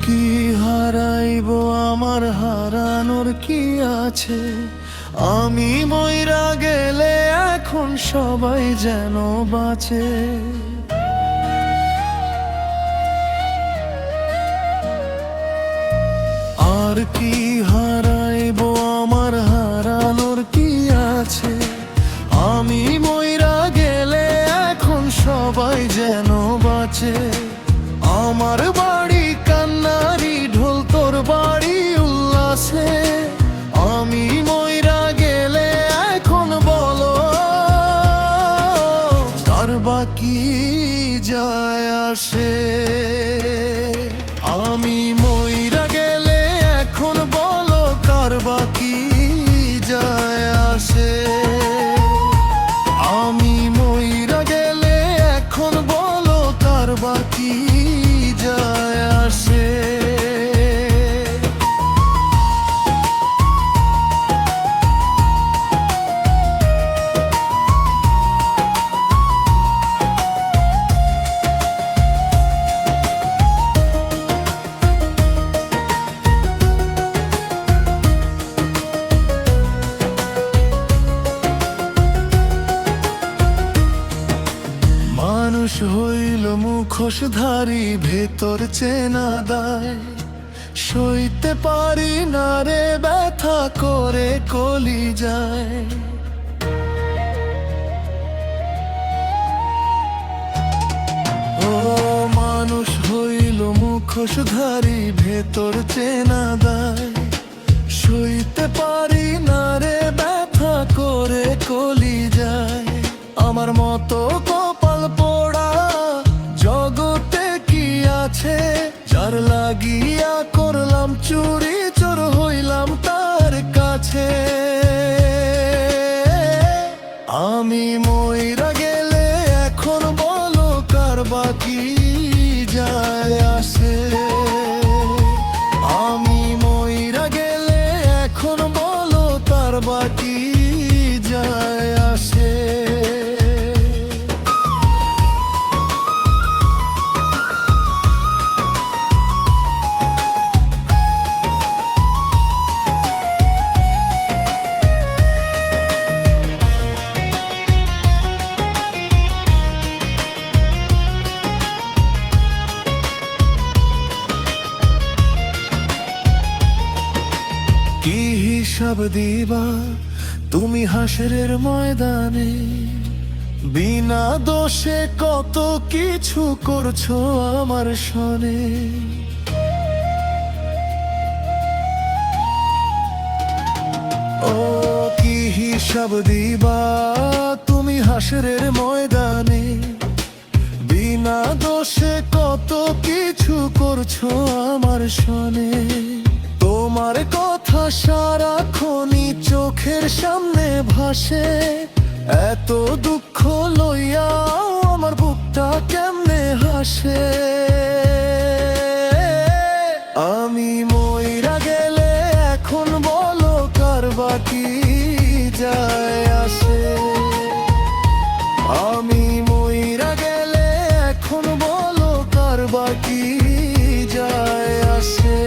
কি হারাইব, আমার হারানোর কি আছে? আমি মইরা গেলে এখন সবাই যেন বাঁচে। আর কি হারাইব, আমার হারানোর কি আছে? আমি মইরা গেলে এখন সবাই যেন বাঁচে। আমার বাড়ি কান্নারি ঢোল, তোর বাড়ি উল্লাসে। আমি মইরা গেলে এখন বলো কার বাকি যায় আসে? আমি মইরা গেলে এখন বলো কার বাকি যায় আসে? আমি মইরা গেলে এখন বলো কার বাকি যায় আসে? মানুষ হইল মুখোশধারী, ভেতর চেনা দায়। সইতে পারি না রে ব্যথা করে কলি যায়। ও মানুষ হইল মুখোশধারী, ভেতর চেনা দায়। সইতে পারি না রে ব্যথা করে কলি যায়। আমার মতো কপাল পোড়া জগতে কি আছে? যার লাগিয়া করলাম চুরি, চোর হইলাম তার কাছে। আমি মইরা গেলে এখন বলো কার বাকি যায় আসে? আমি মইরা গেলে এখন বলো তার বাকি যায় আসে? কি হিসাব দিবা তুমি হাসরের ময়দানে? বিনা দোষে কত কিছু করছো আমার সনে। ও কি হিসাব দিবা তুমি হাসরের ময়দানে? বিনা দোষে কত কিছু করছো আমার সনে। তোমার কথা সারাক্ষণই চোখের সামনে ভাসে। এত দুঃখ লইয়া আমার বুকটা কেমনে হাসে? আমি মইরা গেলে এখন বলো কার বাকি যায় আসে? আমি মইরা গেলে এখন বলো কার বাকি যায় আসে?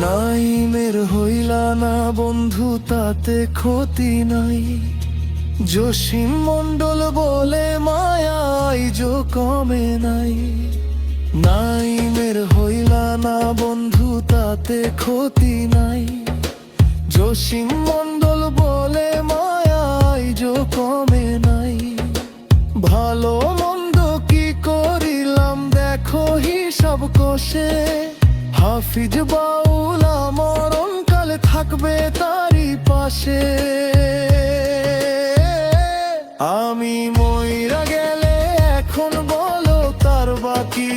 নাইমের হইলা না বন্ধু, তাতে ক্ষতি নাই। জসিম মণ্ডল বলে মায়া আইজো কমে নাই। নাইমের হইলা না বন্ধু, তাতে ক্ষতি নাই। জসিম মণ্ডল বলে মায়া আইজো কমে নাই। ভালো মন্দ কি করিলাম দেখো হিসাব কষে। হাফিজ বাউলা মরণকালে থাকবে তারই পাশে। আমি মইরা গেলে এখন বলো তার বাকি